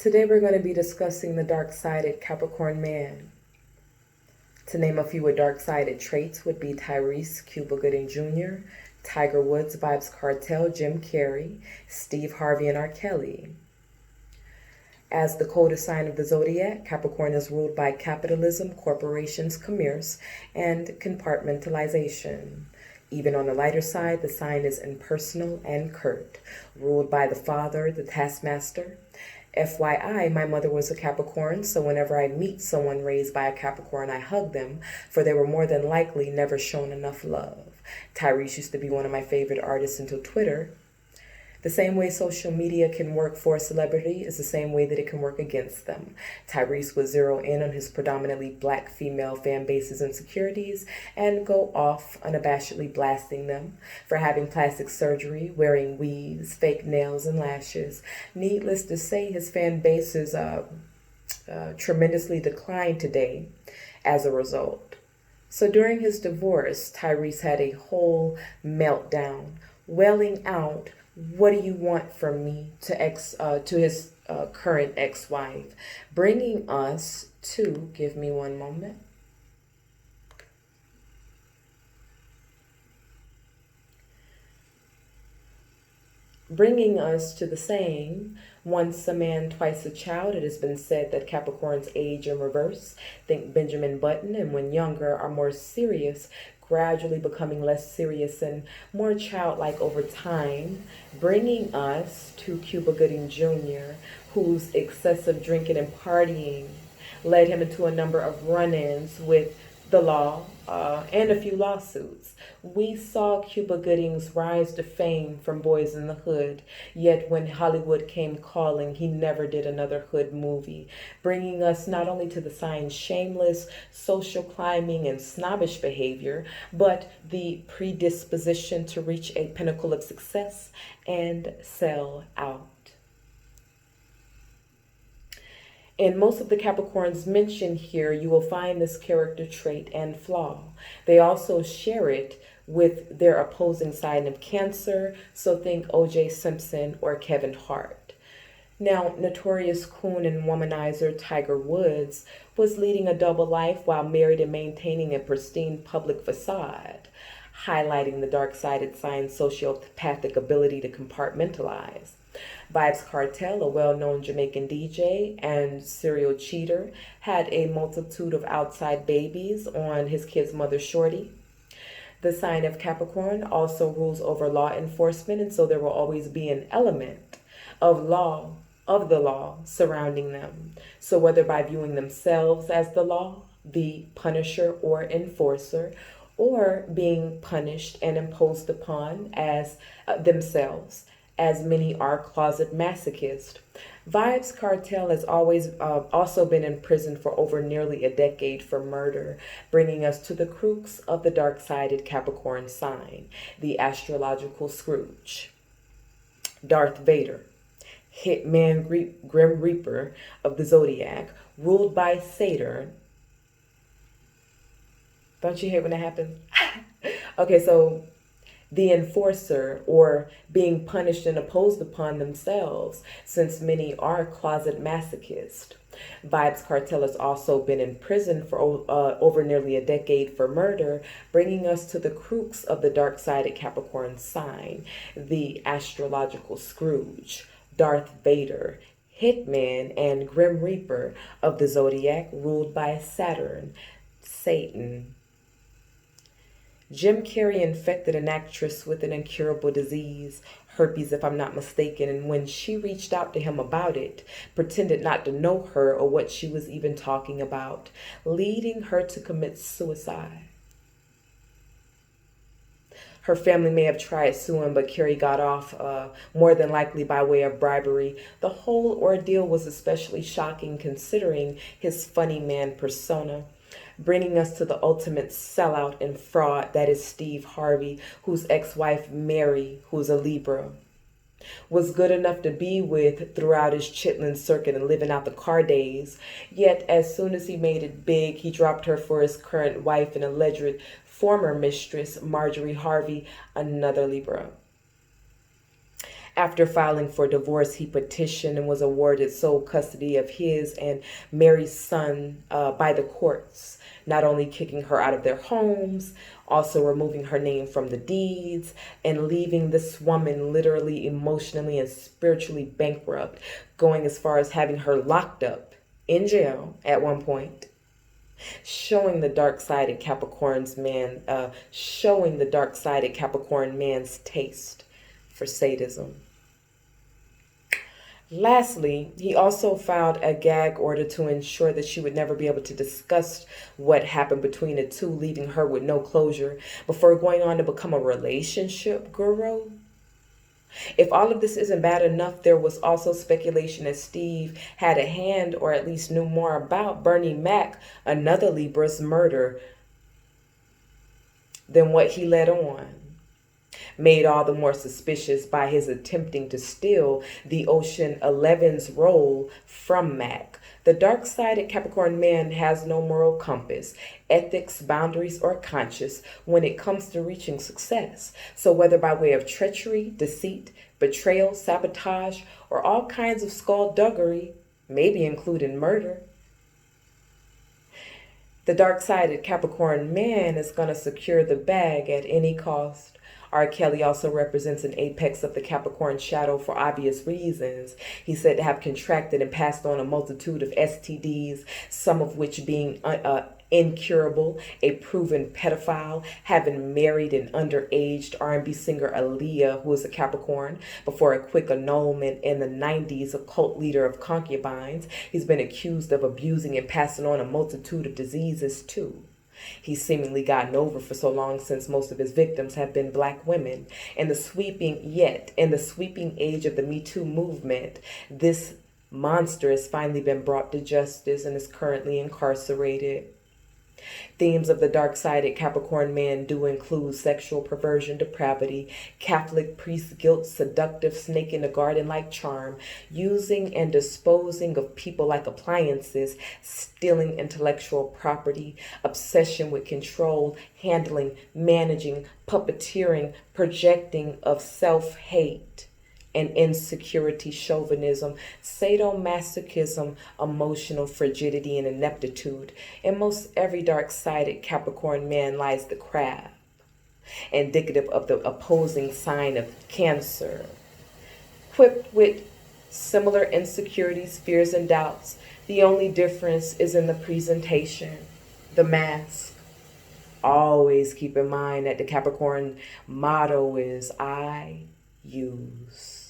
Today we're going to be discussing the dark-sided Capricorn man. To name a few with dark-sided traits would be Tyrese Cuba Gooding Jr., Tiger Woods, Vybz Kartel, Jim Carrey, Steve Harvey, and R. Kelly. As the coldest sign of the zodiac, Capricorn is ruled by capitalism, corporations, commerce, and compartmentalization. Even on the lighter side, the sign is impersonal and curt, ruled by the father, the taskmaster. FYI, my mother was a Capricorn, so whenever I meet someone raised by a Capricorn, I hug them, for they were more than likely never shown enough love. Tyrese used to be one of my favorite artists until Twitter. The same way social media can work for a celebrity is the same way that it can work against them. Tyrese would zero in on his predominantly black female fan base's insecurities and go off unabashedly blasting them for having plastic surgery, wearing weaves, fake nails, and lashes. Needless to say, his fan base is tremendously declined today as a result. So during his divorce, Tyrese had a whole meltdown, wailing out, "What do you want from me?" to his current ex-wife, bringing us to, give me one moment. Bringing us to the saying, "Once a man, twice a child." It has been said that Capricorns age in reverse. Think Benjamin Button, and when younger are more serious, gradually becoming less serious and more childlike over time, bringing us to Cuba Gooding Jr., whose excessive drinking and partying led him into a number of run-ins with the law and a few lawsuits. We saw Cuba Gooding's rise to fame from Boys in the Hood, yet when Hollywood came calling, he never did another hood movie, bringing us not only to the sign's shameless social climbing and snobbish behavior, but the predisposition to reach a pinnacle of success and sell out. In most of the Capricorns mentioned here, you will find this character trait and flaw. They also share it with their opposing sign of Cancer, so think O.J. Simpson or Kevin Hart. Now, notorious coon and womanizer Tiger Woods was leading a double life while married and maintaining a pristine public facade, highlighting the dark-sided sign's sociopathic ability to compartmentalize. Vybz Kartel, a well-known Jamaican DJ and serial cheater, had a multitude of outside babies on his kid's mother, Shorty. The sign of Capricorn also rules over law enforcement, and so there will always be an element of the law surrounding them. So whether by viewing themselves as the law, the punisher or enforcer, or being punished and imposed upon as themselves, as many are closet masochists. Vybz Kartel has always also been in prison for over nearly a decade for murder, bringing us to the crux of the dark-sided Capricorn sign, the astrological Scrooge. Darth Vader, hitman Grim Reaper of the zodiac, ruled by Saturn. Don't you hate when that happens? Okay, so the enforcer, or being punished and opposed upon themselves, since many are closet masochists. Vybz Kartel has also been in prison for over nearly a decade for murder, bringing us to the crux of the dark-sided Capricorn sign, the astrological Scrooge, Darth Vader, hitman and Grim Reaper of the zodiac, ruled by Saturn, Satan. Jim Carrey infected an actress with an incurable disease, herpes if I'm not mistaken, and when she reached out to him about it, pretended not to know her or what she was even talking about, leading her to commit suicide. Her family may have tried suing, but Carrey got off, more than likely by way of bribery. The whole ordeal was especially shocking considering his funny man persona, bringing us to the ultimate sellout and fraud that is Steve Harvey, whose ex-wife Mary, who's a Libra, was good enough to be with throughout his Chitlin circuit and living out the car days. Yet as soon as he made it big, he dropped her for his current wife and alleged former mistress, Marjorie Harvey, another Libra. After filing for divorce, he petitioned and was awarded sole custody of his and Mary's son by the courts, not only kicking her out of their homes, also removing her name from the deeds, and leaving this woman literally, emotionally, and spiritually bankrupt, going as far as having her locked up in jail at one point. Showing the dark-sided Capricorn man's taste for sadism. Lastly, he also filed a gag order to ensure that she would never be able to discuss what happened between the two, leaving her with no closure before going on to become a relationship guru. If all of this isn't bad enough, there was also speculation that Steve had a hand, or at least knew more about, Bernie Mac, another Libra's murder than what he let on. Made all the more suspicious by his attempting to steal the Ocean 11's role from Mac. The dark-sided Capricorn man has no moral compass, ethics, boundaries, or conscience when it comes to reaching success. So whether by way of treachery, deceit, betrayal, sabotage, or all kinds of skullduggery, maybe including murder, the dark-sided Capricorn man is going to secure the bag at any cost. R. Kelly also represents an apex of the Capricorn shadow for obvious reasons. He's said to have contracted and passed on a multitude of STDs, some of which being incurable, a proven pedophile, having married an underaged R&B singer Aaliyah, who is a Capricorn, before a quick annulment in the 90s, a cult leader of concubines. He's been accused of abusing and passing on a multitude of diseases too. He's seemingly gotten over for so long, since most of his victims have been black women. In the sweeping age of the Me Too movement, this monster has finally been brought to justice and is currently incarcerated. Themes of the dark-sided Capricorn man do include sexual perversion, depravity, Catholic priest guilt, seductive snake in the garden-like charm, using and disposing of people like appliances, stealing intellectual property, obsession with control, handling, managing, puppeteering, projecting of self-hate and insecurity, chauvinism, sadomasochism, emotional frigidity, and ineptitude. In most every dark-sided Capricorn man lies the crab, indicative of the opposing sign of Cancer. Equipped with similar insecurities, fears, and doubts, the only difference is in the presentation, the mask. Always keep in mind that the Capricorn motto is I use.